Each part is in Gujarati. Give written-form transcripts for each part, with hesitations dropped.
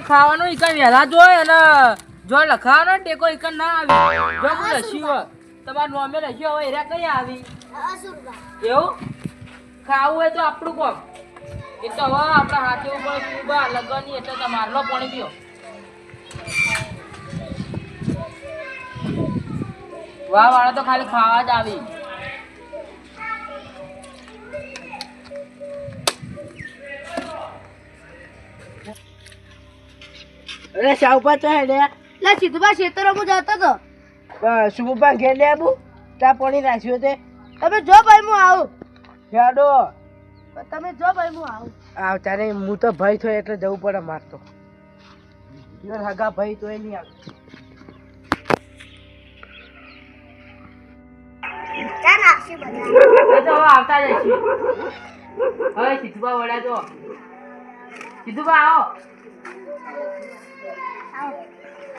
ખાવાનું ઈકન વહેલા જોય અને જો લખાવાનો ટેકો ઈકન ના આવી જો હું લસ્યો તમાર નોમે લસ્યો હવે એરા કઈ આવી એવું ખાવું હોય તો આપણું કોમ એ તો હવે આપણા હાથે ઉપર સુબા લગનની એટલે તમારનો પાણી પીઓ વાહ વાળા તો ખાલી ખાવા જ આવી અરે શાહુપા તો હેડે લે સીધુબા ખેતરોમાં જતો તો શુભુપા ઘેર લે આબુ ચા પાણી રાખ્યો તે તમે જો ભાઈ હું આવું હેડો તમે જો ભાઈ હું આવું આવતા નહીં હું તો ભાઈ થયો એટલે જવું પડે મારતો હગા ભાઈ તો નહીં આવે ચા નાખી બધા એ તો હવે આવતા જ છે હવે સીધુબા વડા તો સીધુબા આવો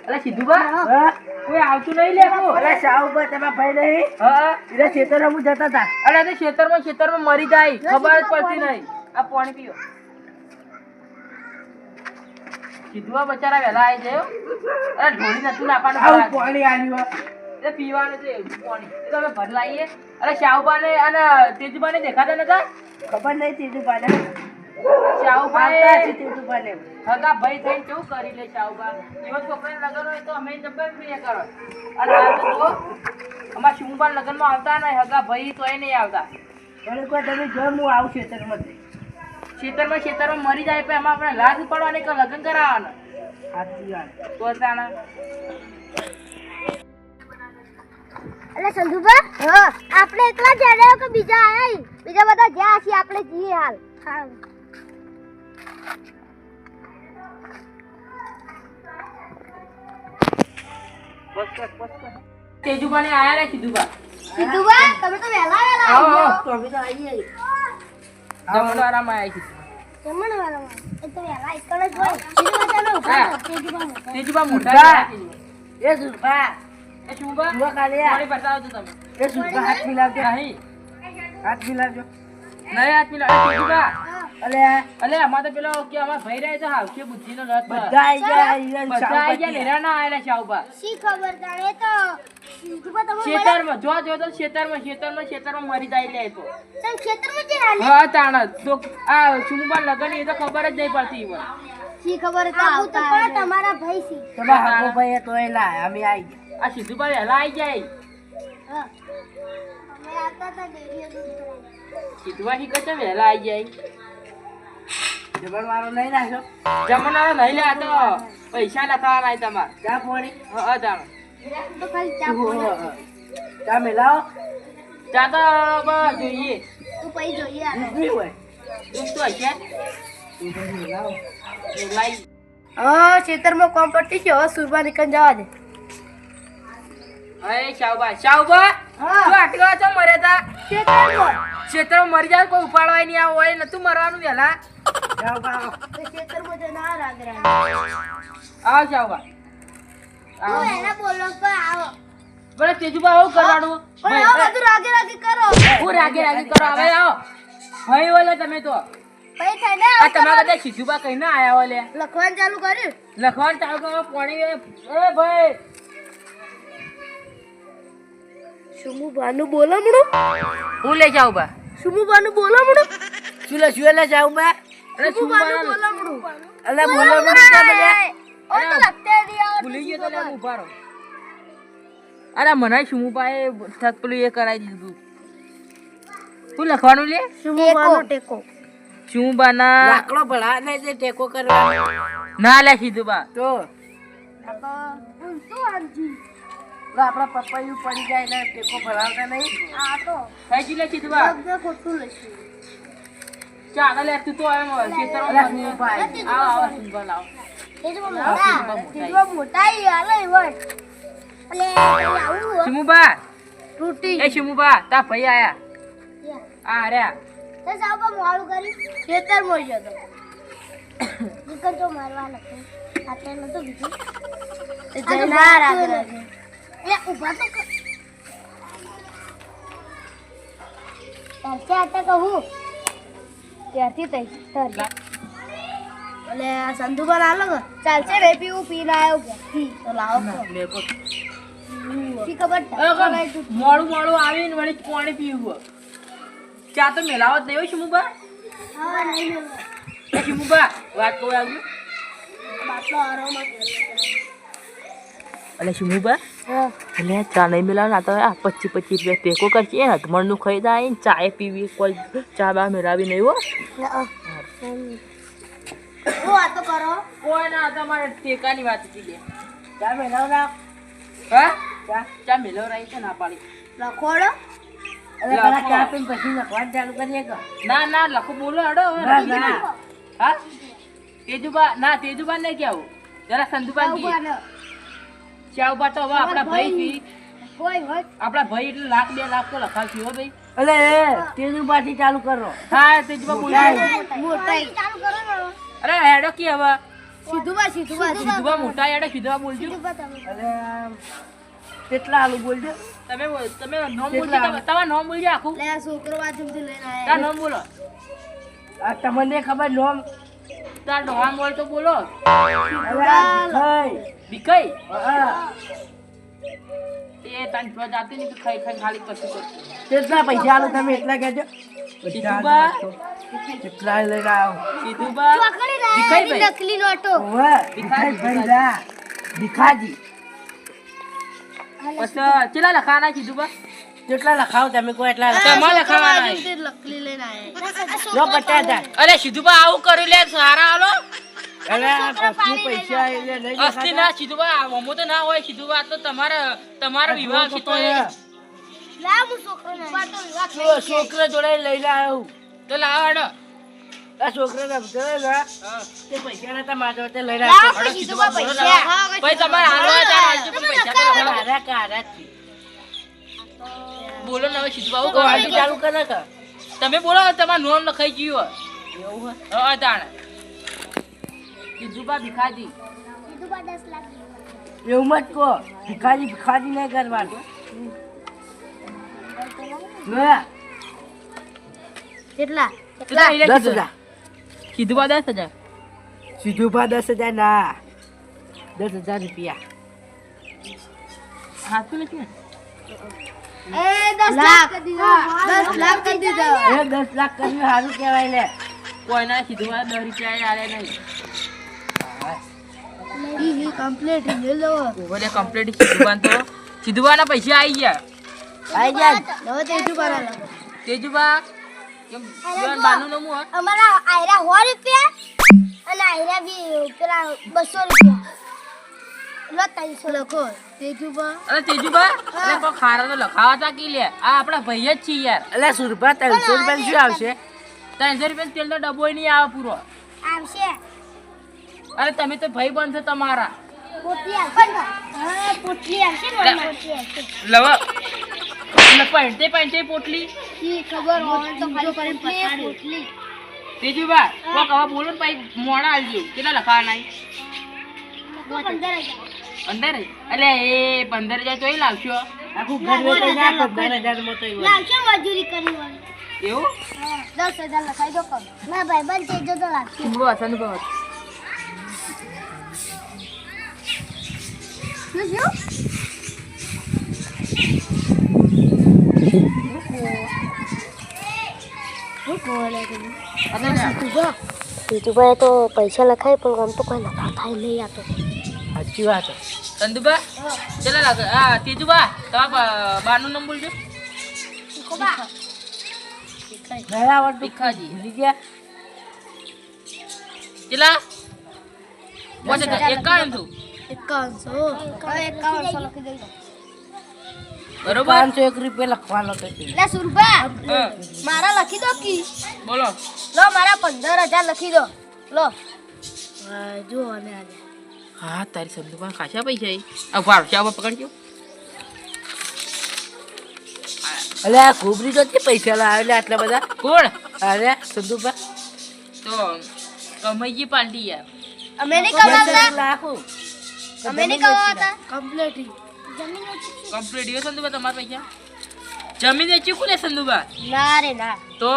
અરે સીધુબા હા કોઈ આવતું નહીં લેવું અરે શાહુપા તમારા ભાઈ નહીં હા એટલે ખેતરમાં જતા હતા અરે તે ખેતરમાં મરી જાય ખબર જ પડતી નહીં આ પાણી પીઓ સીધુબા બચારા વહેલા આવી જાય અરે ઢોળી નથી નાખવાનું આવું પાણી આવ્યું એ પીવાનું છે પાણી એ તો અમે ભર લાવીએ અરે શાહુબાને અને તેજુબાને દેખાતા નતા ખબર નહીં તીધું પાને શાહુબાએ તીધું પાને હગા ભાઈ થઈને કેવું કરી લે શાહુબા એવો છોકરાને લગન હોય તો અમે જબ્બર પ્રિય કરો અને આ તો જો અમારા શુંબા લગનમાં આવતા નહીં હગા ભાઈ તોય નહીં આવતા મને કોઈ તમે જો હું આવું ખેતરમાંથી ખેતરમાં મરી જાય પણ એમાં આપણે લાજ પડવાની કે લગન કરાવવાના સાચી વાત તો તાણા અલે સંધુબા હા આપણે એકલા જ આવ્યા કે બીજા આયા બીજા બધા જ્યાં છે આપણે જઈએ હાલ હા તેજુબાને આયા રે સીધુબા સીધુબા તમે તો વહેલા આવો આવ્યા તો અમે તો આવીએ જમણવારામાં આવી જમણ વાળા એ તો વહેલા એકલ જ હોય સીધુબા ચાલો હા. સીધુબા મોટા તેજુબા મોટા એ સુરભા એ શુંબા સુરભા કાલે પાણી બતાવજો તમે એ સુરભા હાથ મિલાવજો નહીં હાથ મિલાવજો નહીં હાથ મિલા તેજુબા અલે અલે અમાર તો પેલો કે અમાર ભાઈ રહે તો હાવશે બુદ્ધિનો લત બધા આઈ ગયા બધા આઈ ગયા લેરા ના આયેલા શાહુબા શી ખબર તાણે તો સીધુબા તમે ખેતરમાં જો તો ખેતરમાં મરી જાય લે તો તમ ખેતરમાં જે હાલે હા તાણા તો આ શુંબા લગન એ તો ખબર જ નહીં પડતી ઈવન શી ખબર તો આવતા પણ તમારા ભાઈ સી તમારા હાકો ભાઈ તો એ લાય અમે આવી ગયા આ સીધુબા વહેલા આઈ જાય હા અમે આવતા હતા ડેરીએ દૂધ ભરાઈને સીધુબા શી કચે વહેલા આઈ જાય જમણ વાળો નહીં નાખ્યો જમનારો નહીં લે આ તો પૈસા લખાવાના આય તમાર ચા પાણી હા તાણા તો ખાલી ચા પોણી ચા મિલાવો ચા તો જોઈએ તું પૈ જોઈએ આલો નહીં હોય દૂધ તો હશે મિલાવો લાઈ હા ખેતરમાં કોમ્પટી છે હવે સુરબા નીકળ જવા દે અરે શાહુબા હા. તું આટલો છો મરે તા ખેતરમાં ક્ષેત્રમાં મરી જાય કોઈ ઉપાડવાય નહીં આવું હોય નતું મરવાનું વહેલા જાઓ બાઓ તો ખેતરમાં જઈને આ રાગરા આવો શાહુબા ઓ એના બોલો પર આવો બરે તેજુબા આવું કરવાનું પણ આ બધું રાગે રાગે કરો હું રાગે કરો હવે આવો ભાઈ ઓલે તમે તો પૈ થઈને આ તમારા બધા સીધુબા કહીને આયા ઓલે લખવાનું ચાલુ કર્યું લખવાનું ચાલુ કરો પાણી એ ભાઈ સુમુ બાનું બોલામણું હું લઈ જાઉં બા સુમુ બાનું બોલામણું ચૂલે ચૂલે જાઉં બા અરે સુમુ શું બાનું બોલામણું અલે બોલો મને ચા બધા ઓ તો લખતે નહીં આવડતું. ભૂલી ગયો તો લે હું ઉભા રહો અરે મને શું પાએ થક પેલું એ કરાવી દીધું શું લખવાનું લે સુમુ બાનું ટેકો શું બાના લાકડો ભળા ને તે ટેકો કરવાનો ના લે સીધું બા તો શું આંજી આપણા પપ્પાયું પડી જાય ને ટેકો ભરાવતા નહીં આ તો થઈ ગયું લે સીધું બા લગ્ન ખોટું લઈશું ચાલ લે તું તો આવે ખેતરમાં અલા શું ભાઈ આવો શું બા લાવો તેજવા મોટા ઈ હાલે વટ અલે આવું શિમુબા તૂટી એ શિમુબા તા ભાઈ આયા આ રે તે સાબા મોળું કરી ખેતર મોઈ જતો દીકર તો મારવા નથી આટલે નતો બીજું તે જના રાગ રાગે એટલે ઊભા તો ત્યારથી આટા કહું ત્યારથી તઈ એટલે આ સંધુબા ના લો ચાલશે રે પીવું પીને આવ્યો કે તો લાવો મેં કહું, પી ખબર મોડું મોડું આવીને વળી પાણી પીવું ચા તો મેલાવત નહીં હોય શિમુબા હા નહીં શિમુબા વાત કહું આવ્યું બાટલો આરોમાં એટલે શિમુબા એટલે ચા નહીં મેલાવ ના તો આ 25 રૂપિયા ટેકો કરશે હથમણનું ખાઈ જાય ને ચાય પીવી કોઈ ચા બા મેળાવી નહીં હો હું વાતો કરો કોઈ ના તમારે ટેકાની વાત હતી લે ચા મેલાવ ના હા ચા મેલાવ રહી છે ના પાડી લખોડો અરે પેલા ચા પીને પછી લખવાનું ચાલુ કરીએ કે ના ના લખો બોલો હડો ના ના હા તેજુબા ને કેવું જરા સંધુબા ચાવબા તો હવે આપણા ભાઈ થી હોય હોય આપણા ભાઈ એટલે લાખ 2 લાખ તો લખાવશે હો ભાઈ અલે તેનું પાછી ચાલુ કરો હા તેજુબા બોલો મોટા ચાલુ કરો ને અરે હેડો કે હવે સીધુબા સીધુબા મોટા હેડો સીધુબા બોલજો સીધુબા તમે અરે કેટલા આલુ બોલજો તમે નામ બોલજો તમારું નામ બોલજો આખું લે આ છોકરો બાજુથી લઈને તાર આયા નામ બોલો આ તમને ખબર નોમ તાર નામ બોલ તો બોલો અરે ભીખાઈ હા એ તાન જો જાતી નહીં કે ખાઈ ખાઈ ખાલી પછી કરતો કેટલા પૈસા આલો તમે એટલા કહેજો સીધુબા કેટલા લઈને આવો સીધુબા પકડી ભીખાઈ લાયા ભાઈ નકલી નોટો ઓવે ભીખાજી લા ભીખાજી પછી ચેલા લખાના સીધુબા કેટલા લખાવ તમે કોઈ એટલા લખાવ તમારે લખાવાના બાજુથી નકલી લઈને આયા લો 50,000 અરે સીધુબા આવું કર્યું લે સારા હાલો અરે આ કશું પૈસા એટલે લઈ અસ્તી ના સીધુબા મમો તો ના હોય સીધુબા તો તમારો વિવાહ છે તો એ લા હું છોકરો ને પાટો વાત છોકરા જોડે લઈને આવ્યો તો લાવ હડો આ છોકરા રમતો ને તે પૈસા નતા મારા જોડે લઈને લા આવ્યો પછી સીધુબા પૈસા ભાઈ તમારે હાલો તાર હાલજો પણ પૈસા તો લખાવો. કારા કારા થી બોલો ને હવે સીધુબા આવું તો કરો. વાડી ચાલુ કરે કે તમે બોલો તમારું નામ લખાઈ ગયું એવું હોય હા તાણ સીધુબા ભીખાજી સીધુબા 10 લાખ એવું મત કહો ભિખારી નહીં કરવાનું ના કેટલા કેટલા 10,000 સીધુબા 10,000 સીધું ભા 10,000 ના 10,000 રૂપિયા હાથું નથી ને એ 10 લાખ કરી દીધા 10 લાખ કરી દીધા એ 10 લાખ કર્યું સારું કહેવાય લે કોઈના સીધુબા 10 રૂપિયા આલે નહીં ઈ કમ્પ્લીટ લઈ લો ઓવરે કમ્પ્લીટ સીધુબાના પૈસા આવી ગયા આઈ જાય હવે તેજુબા ના લાવો તેજુબા કેમ જીવન બાનું નમું હા અમારા આયરા 100 રૂપિયા અને આયરા બી પેલા 200 રૂપિયા લો 300 લખો તેજુબા અરે તેજુબા અરે કોઈ ખારા તો લખાવા તા કી લે આ આપણા ભાઈ જ છીએ યાર એટલે 100 રૂપિયા 300 રૂપિયા શું આવશે 300 રૂપિયા તેલ તો ડબ્બો નહીં આવે પૂરો આવશે અરે તમે તો ભાઈ બંધ છો તમારા પોટલી આવશે હા પોટલી આવશે ને પોટલી આવશે લવા પૈંતે પોટલી ઈ ખબર હોય તો ખાલી પોટલી તેજુબા કોક હવે બોલો ને ભાઈ મોડા આવજો કેટલા લખાવાના 15000 15 એટલે એ 15,000 ચોઈ લાવશો આખું ઘર વેચાઈ જાય 15,000 માં તો એવું લાવશે મજૂરી કરી વાળી એવું 10,000 લખાઈ દો કમ ના ભાઈ બંધ થઈ જતો લાગશે બહુ આસાન બહુ શું સીધુભાઈ તો પૈસા લખાય પણ આમ તો કોઈ લખા થાય નહીં આ તો સાચી વાત ચંદુબા ચલા લાગે હા તેજુબા તમારા બાનું નામ બોલજો નહીં આવડતું ભીખાજી ભૂલી ગયા ચલા બોલે 51 થું 5100 લખી દઈ બરોબર 501 રૂપિયા લખવાનો તો છે. લે સુરભા હા, મારા લખી દો કી બોલો લો મારા 15000 લખી દો લો જો અને આજે હા તારી સંદુબા ખાસા પૈસા આ વારસા પકડજો અલે આ ખોબરી તો તે પૈસા લાવે એટલે આટલા બધા કોણ અરે સંદુપા તો કમાઈજી પાર્ટી યાર અમે નહીં કમાતા લાખો અમે નહીં કમાતા કમ્પ્લીટ જમીન કમ્પ્લીટ યો સંદુબા તમારા પૈસા જમીન વેચી કોને સંદુબા ના રે ના તો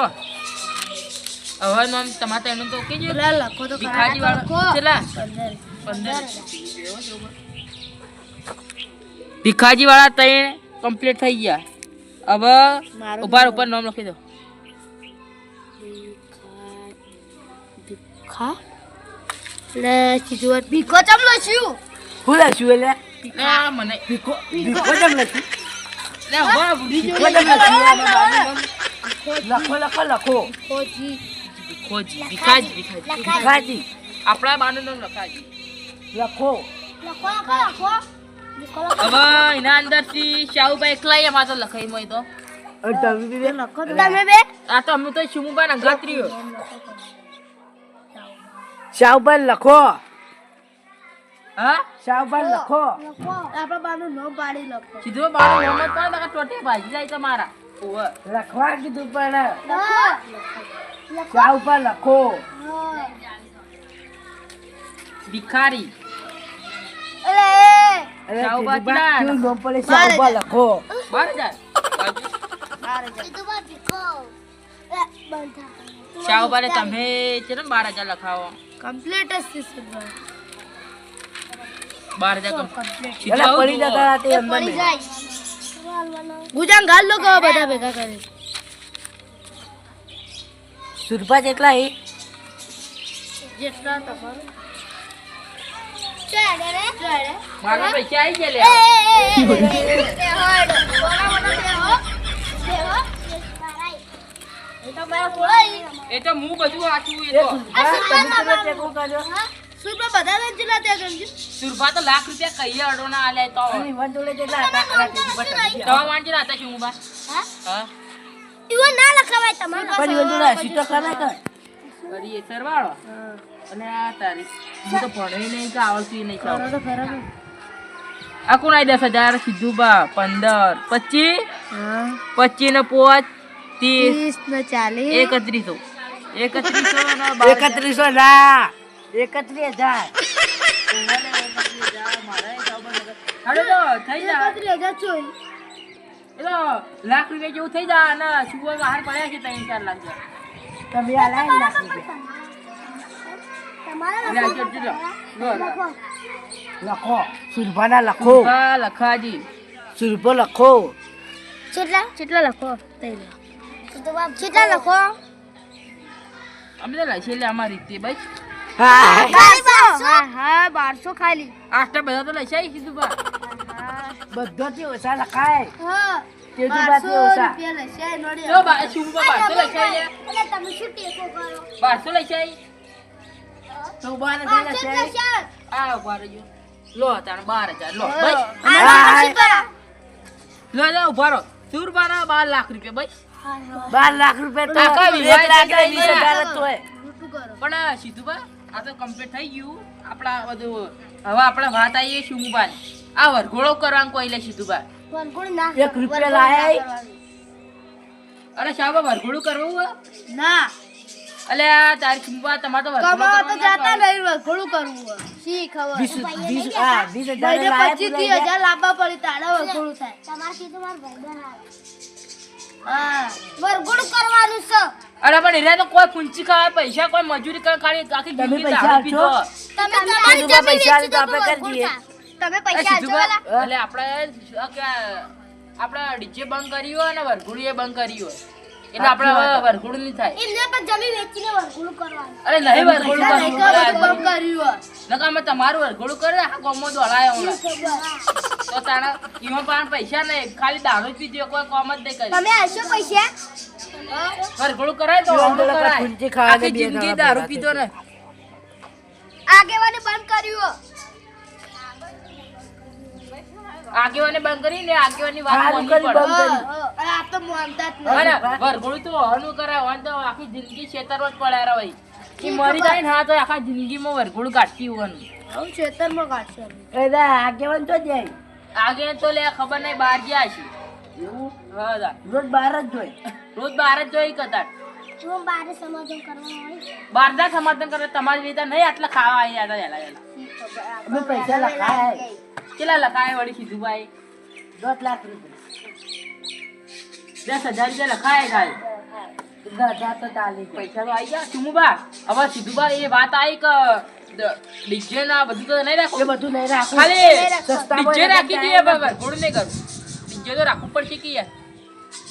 હવે નામ તમારે ત્રણનું તો કહેજો. પેલા લખો તો ખરા. ભીખાજી વાળા લખો. કેટલા? 15. 15. ભીખાજી વાળા ત્રણ કમ્પ્લીટ થઈ ગયા. હવે મારું ઉપર નામ લખી દો. ભીખા એટલે સીધું ભીખો ચમ લખ્યું? હું લખ્યું એટલે ના મને ભીખો કેમ લખ્યું? લે હવે ભૂલી ગયો. ભીખો કેમ લખ્યું? લખો ખોજી. ભીખોજી ભીખાજી ભીખાજી આપણા બાનું નામ લખાજી. લખો. હવે એના અંદરથી શાહુભાઈ એકલા એમાં તો લખાઈ મય તો અને તમે બી લખો તમે બે. આ તો અમે તો શુમુભાઈ અંગાત્રીઓ. શાહુભાઈ લખો. હા શાહુભાઈ લખો. આપણા બાનું નો પાડી લખો. સીધો બાનું નામ જ પણ ટોટે ભાજી જાય તમારા. ઓવે લખવા કીધું પણ શાહુભાઈ લખો. ભિખારી અરે શાહુભાઈ કીધું કેટલા? કેવું નામ પડે? શાહુભાઈ લખો. 12,000. શાહુભાઈ તમે ચલો 12,000 લખાવો. કમ્પ્લીટ જ છે સુરભાઈ. 12,000 એટલે પડી જતા તે અંદર ને. ગુજાન ગાલ લો કહો બધા ભેગા કરી. સુરભા જેટલા એ જેટલા તમારું. મારા પૈસા આવી ગયા લે. એ તો હું બધું વાંચું. એ તો સુરભા બધા ને જેટલા ત્યાં ગમજો. સુરભા તો લાખ રૂપિયા કહીએ અડો ના આલે તો અને ઈવન જોડે જેટલા હતા આના થી ઉપર ચડી ગયા. તવા વાંચી હતા શુમુભા. હા ઈવન ના લખાવાય તમારે. પણ ઈવન જોડે સીટો ખાના કર. અરે એ સરવાળો અને આ તારી હું તો ભણે નહીં કે આવડતું નહીં ચાલ. તો ખરા ને. આ કોણ આવી 10,000 સીધું બા 15 25 હા 25 ને 5 30 30 ને 40 3100 ના 3100 ના 31,000. હાલો તો થઈ જા 31,000 ચોઈ. એટલે લાખ રૂપિયા જેવું થઈ જા અને સુવા બહાર પડ્યા છે 3-4 લાખ જેવા. તમે આ લાઈન લાખ રૂપિયા લે, આ જોડજો લો. લો, લો. લખો. સુરભાના લખો. હા લખાજી. સુરભો લખો. કેટલા લખો? કેટલા લખો? અમે તો લખીએ લે અમારી રીતે ભાઈ. હા 1200 ખાલી. આટલા બધા તો લખાઈ કીધું બા. બધોથી ઓછા લખાય. હા તેજી બાથી ઓછા. રૂપિયા લેશે નોડી. જો બા શુમુભા 1200 લખાઈ લે. એટલે તમે શું ટેકો કરો? 1200 લખાઈ. તો બાર હજાર લખાય. આ ઉભા રહેજો. લો તાણ 12,000 લો હા. ભાઈ. લો લો ઉભા રહો. સુરભાના 12 લાખ રૂપિયા ભાઈ. 12 લાખ રૂપિયા તો આખા 1 વિવાહ લાખ ને થઈ 20,000 જ તો હોય. પણ સીધુભા આ તો કમ્પ્લીટ થઈ ગયું આપણા બધું. હવે આપણે વાત આવીએ શુમુભાની. આ વરઘોડો કરવાનું કોઈ લે સીધુભા. 1 રૂપિયા લાયા. અરે શાહબા વરઘોડું કરવું હોય? ના અલે આ તારી શુમુભા તમારે તો વરઘોડો કમાવા તો કરવાનો જાતા હોય. નહીં વખોડું કરવું હોય. શી ખબર 20,000 ભાઈને લાયા 25,000 લાવવા પડી તાળા વખોડું થાય. હા વરઘોડું કરવાનું છે. અરે પણ એના તો કોઈ પૂંચી ખાવા પૈસા કોઈ મજૂરી કરે ખાલી આખી તમે જિંદગી પૈસા દારૂ પીધો. આપશો? તમે તમારી જમીન પૈસા આલે તો આપણે કરી દઈએ. તમે એ પૈસા સીધુભા, આપજો એટલે આપણે ડીજે બંધ કર્યું હોય ને વરઘોડું એ બંધ કર્યું હોય એટલે આપણે હવે વરઘોડું નહીં થાય. એમને પણ જમીન વેચીને વરઘોડું કરવાનું. અરે નહીં વરઘોડું કરવું. બંધ કર્યું નકા અમે તમારું વરઘોડું કરે આ ગામમાં દોડાય હમણાં. તો તારા ઈમાં પણ પૈસા નહીં ખાલી દારૂ જ પીધો કોઈ કામ જ નહીં કરી. તમે આવશો પૈસા? વરઘોડું કરાય તો ઈવન વરઘોડું તો કરાય. પૂંચી ખાવાને આખી બે જિંદગી જણા દારૂ ભેગા પીધો ને. આગેવાને બંધ કર્યું. આગેવાને બંધ કરીને આગેવાની વાત હારું માનવી કરી પડે. બંધ કરી. અને આ તો માનતા જ અને નહીં. વરઘોડું તો હવાનું કરાય હોય ને તો આખી જિંદગી છેતરવા જ પડે યાર ભાઈ. ઈ મરી જાય ને હા તો આખા જિંદગીમાં વરઘોડું કાઢતી હોવાનું. હું ખેતરમાં કાઢશે. એટલે આગેવાન તો જાય. આગે તો લે ખબર નહીં બહાર ગયા છે. એવું હા દા. રોજ બહાર જ જોઈ. રોજ બહાર જ જોઈ કતાર. હું બારે સમાધાન કરવાનું હોય. બહારના સમાધાન કરે તમારી રીતે નહીં આટલા ખાવા આવી હતા હેલા હેલા. અમે પૈસા લખાય. કેટલા લખાય વળી સીધું ભાઈ? 10 લાખ રૂપિયા. 10,000 રૂપિયા લખાય ખાલી. ગધા તો ચાલી જાય. પૈસા તો આવી ગયા ચુમુબા. હવે સીધુબા એ વાત આવી કે ડીજે ના બધું તો નહીં એ રાખો, બધું નહીં રાખવું. ખાલી સસ્તામાં ડીજે એને રાખી દઈએ જાય બરાબર, થોડું નહીં કરું. ડીજે તો રાખવું પડશે કે યાર.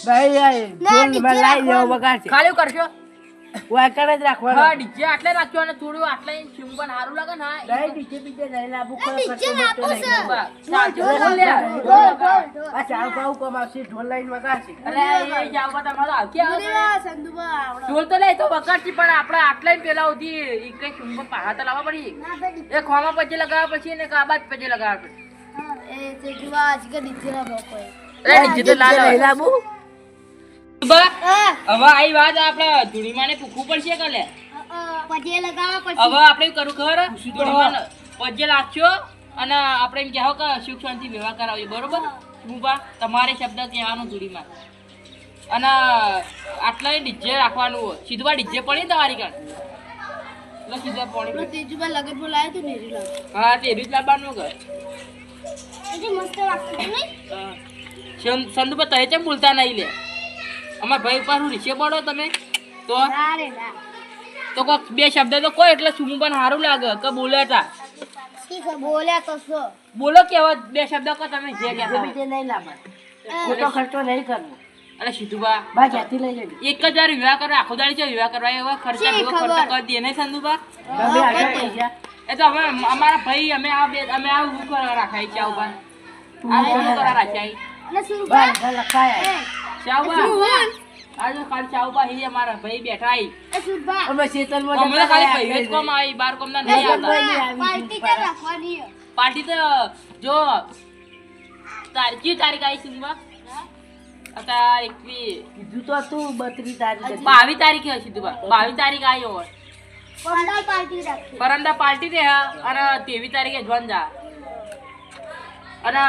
ભાઈ યાર, ના, ઢોલ માં DJ લાઈ દેવો રાખવાનું. વગાડશે. ખાલી કરશો. વાંકણ જ રાખવાનો. હા ડીજે આટલે રાખજો અને થોડું આટલે ચુમુબા સારું લાગે ને હા, નહીં, ડીજે બીજે નહીં લાવવું, કોઈ ડીજે ખર્ચો લાવવું મોટો નહીં છે. કરવો. ચાલશે. ઢોલ ઢોલ લે. ઢોલ, ઢોલ, ઢોલ, ઢોલ. આ ચાવ ભાવ કમાવશે, ઢોલ લઈને વગાડશે. અરે એ જાવ બા તમારો આવશે આવે. સંદુબા આવડે. ઢોલ તો લે તો વગાડશે પણ આપણે આટલે જ પેલા સુધી ઈ કઈ ચુંબક પાહા તો લાવવા પડી. ના ભાઈ એ ખોમા પછી લગાવ્યા પછી ને કાબાજ પછી લગાવ્યા પછી. એ તે જુવા આજ કે દીકરા બાપો અરે ડીજે તો લાલ ડીજે નહીં આવે. લાવવું. બા, હા હવે આઈ વાત આપણે ધૂળીમાને પૂછવું પડશે કે લે. પછી લગાવવા પછી હવે આપણે એવું કરવું ખબર ધૂળીમાને પજે લાગશો અને આપણે એમ કહેવો કે સુખ શાંતિ વ્યવહાર કરાવજો બરોબર. હું બા તમારે શબ્દ કહેવાનું ધૂળીમાં અને આટલા ડીજે રાખવાનું હોય. સીધું ડીજે પડી ને તમારી કાન એટલે સીધા પડી. તેજુબા લગન બોલાય તો નેરી લાવ હા તે રીત લાવવાનું ઘર. પછી મસ્ત લાગતું નહીં સંદુપા તય ચમ બોલતા નહીં લે. અમાર ભાઈ ઉપર હું રીસે પડો તમે તો ના રે ના તો કોક બે શબ્દ તો કોઈ એટલે સુમુબાને સારું લાગે કે બોલે તા ઠીક છે બોલ્યા તો છો બોલો કેવા બે શબ્દ કો તમે જે ડીજે કહેતા બીજે નહીં લાવવાનું. ખોટો ખર્ચો નહીં કરવો. અરે સીધુબા બા ક્યાંથી લઈ લેજો. એક જ વાર વિવાહ કરો આખો દાડી છે વિવાહ કરવા એવા ખર્ચા શી એવો ખબર? ખર્ચો કરી દે નહીં સંદુબા. તમે આગળ પૈસા. એ તો હવે અમારા ભાઈ અમે આ ઉભું કરવા રાખાય ચા ઉભા આ ઉભું કરવા રાખાય અને શું બા બધા લખાયા. ચા ઉભા આજે ખાલી ચા ઉભા હી અમારા ભાઈ બેઠા હી એ સુભા અમે શેતલમાં અમે જતા ખાલી રહ્યા ભાઈ જ છીએ. કોમ આવી બાર કોમ ના નહીં આવતા. પાર્ટી તો રાખવાની છે. પાર્ટી તો જો તારીખ આવી સુંબા અત્યારે 21 કીધું તો હતું 32 તારીખે. 22 તારીખે હશે તું 22 તારીખ આવી હોય પંડાલ પાર્ટી રાખી પરમદા પાર્ટી દે અને 23 તારીખે જોન જા અને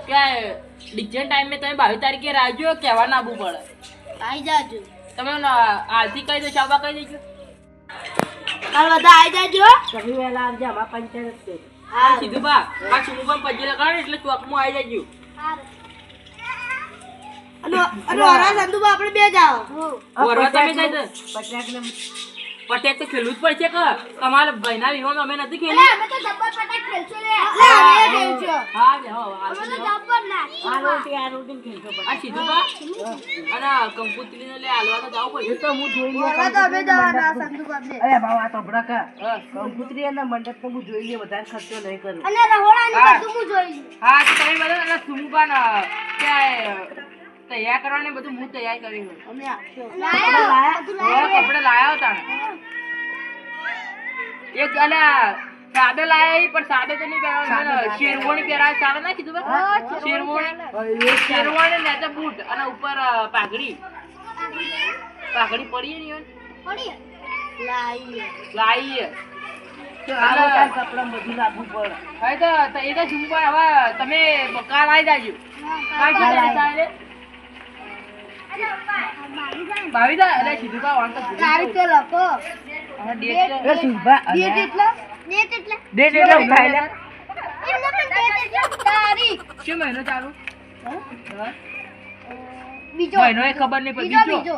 ક્યાં ડીજે ટાઈમ મે તમે 22 તારીખે રાખજો કહેવા ના આવવું પડે. આઈ જાજો તમે આરતી કહી દો શાબા કહી દેજો. કાલ બધા આઈ જાજો તમે વહેલા આવજો, અમારા પંચાયત છે. હા સીધું બા આ ચુંબા પજે લગાડે એટલે ચોકમાં આવી જજો. અને ઓરા સંદુબા આપણે બે જાઓ વરવા તમે કહી દો પટાકને પટેક તો ખેલવું જ પડશે કે તમારા ભાઈના વિવાહ અમે નથી ખેલી. અમે તો જબ્બર પટાક ખેલશું લે અમે ખેલશો હા બે હો અમે તો જબ્બર નાખશું આ રોટી ખેલશો પછી. આ સીધું બા અને કંકુત્રીને લે હાલવા તો જવું એ પડશે. તો હું જોઈ લઉં. ઓરા તો અમે જવાના સંદુબા બે અરે બાબા આ તો ભડાકા. હા. કંકુતરી અને મંડપ તો હું જોઈ લઈએ, વધારે ખર્ચો નહીં કરું. અને રહોડાની હા. બધું હું જોઈ લઉં હા તો તમે બધા એટલે સુમુબા ને ક્યાં તૈયાર કરવાની બધું હું તૈયાર કરી હોય. અમે આપશો લાયા બધું હવે કપડે લાયા હતા ને એક અલ્યા સાદો લાયા ઈ પણ સાદો તો નહીં પહેરવાનો શેરવાણી પહેરાવે ચાલે ના કીધું બા? શેરવાણી શેરવાણી ને તો બૂટ અને ઉપર પાઘડી પડી ને પડી લાઈ લાઈ આવો કાંઈ કપડાં બધું લાવવું પડે. હવે તો એ તો સુમુબા હવે તમે કાલ આવી જાજો. કાલ શું તારીખ આવે? 22 એટલે સીધું બા વાંધો નહીં. તારીખ તો લખો હવે ડેટ એ સુભા, ડેટ એટલે ડેટ એટલે ઉઠાઈ લે. એમને પણ ડેટ એટલે તારીખ શું મહિનો ચાલુ? હા? હા? બીજો મહિનો એ ખબર નહીં બીજો પડી બીજો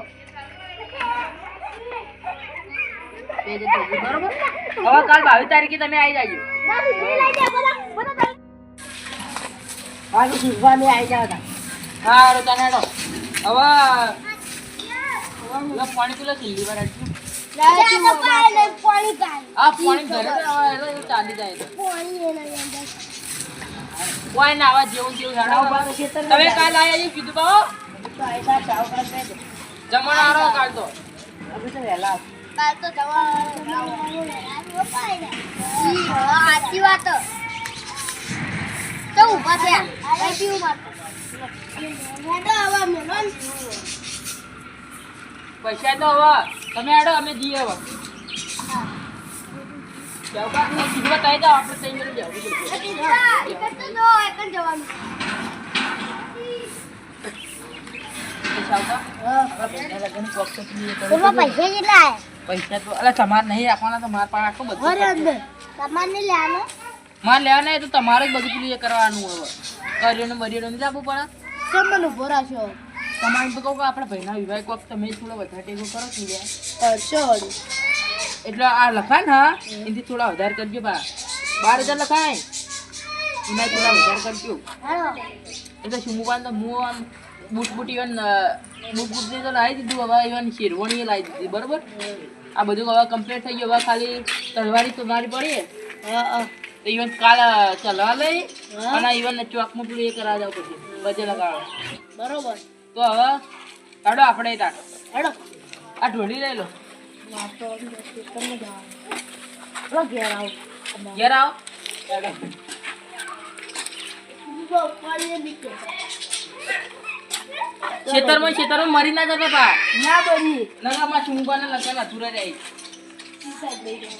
બરોબર હવે કાલ 22 તારીખે તમે આવી જાજો. ના બીજી લઈ જા બધા બધા મારું સુભાને આવી જાવ તા. હા હારું તને હેડો. હવે પાણી પીલો સિલ્લી વાર હટજુ. લાઈ તો પાય લે પાણી કાય આ પાણી ઘરે તો હવે એટલે એવું ચાલી જાય તો. પાણી એના અંદર કોઈ ના આવા જેવું જેવું હેડો. બાબા ખેતર તમે કાલ આવી જાજો કીધું બાવો. તો આયતા ચાવ કરશે. જમણ આરો કાલ તો. અમે તો વહેલા આવશું. કાલ તો આજી વાત તો ઉભા થયા કઈ પીવું મારતો હેડો આવા મેલન પૈસા તો હવે તમે હેડો અમે દઈએ હવે. જાવ કા કીધું બા તઈ જાઓ આપણે તઈ મેળ જાવ. એક તો જો એક જ જવાનું પૈસા આવતા? આપણા ભાઈના લગ્નની કોક તો પીએ તો એમાં પૈસા કેટલા આયા પૈસા તો અલા તમારે નહીં રાખવાના તો મારા પાસે આખું બધું ઘર અંદર તમારને લેવાનો મારે લેવા નહીં તો તમારે જ બધું પેલું એ કરવાનું હવે. કર્યો ને બરિયો નહીં લાવવું પડે. સમ્મન ઉભો રાખ્યો તમારે તો કહું કે આપણા ભાઈના વિવાહ કોક તમે થોડો વધારે ટેકો કરો છો યાર. કરશો વળી. એટલે આ લખાય ને એનાથી થોડા વધારે કરજો બા. 12,000 લખાય એના થોડા વધારે કરજો. હાલો એટલે શું મુકાન તો હું આમ બૂટ ઇવન બૂટ તો લાવી દીધું. હવે ઇવન શેરવાણી લાવી દીધી બરોબર. આ બધું હવે કમ્પ્લીટ થઈ ગયું. હવે ખાલી તલવારી તો મારી પડી હા તો ઇવન કાલ ચલવા લઈ અને ઇવન ચોકમાં પેલું એ કરાવી દઉં પછી બધે લગાડો. બરોબર. તો હવે કાઢો આપણે તાર હેડો. આ ઢોળી લઈ લો. નાસ્તો તમને જવાનું. ચલો ઘેર આવો. ઘેર આવો. હેડો. ખેતરમાં મરી ના જતા પા ના બની. નગામાં ચુંબાના લગન અધૂરા રહી. ઈ સાઈડ લઈ જાઓ.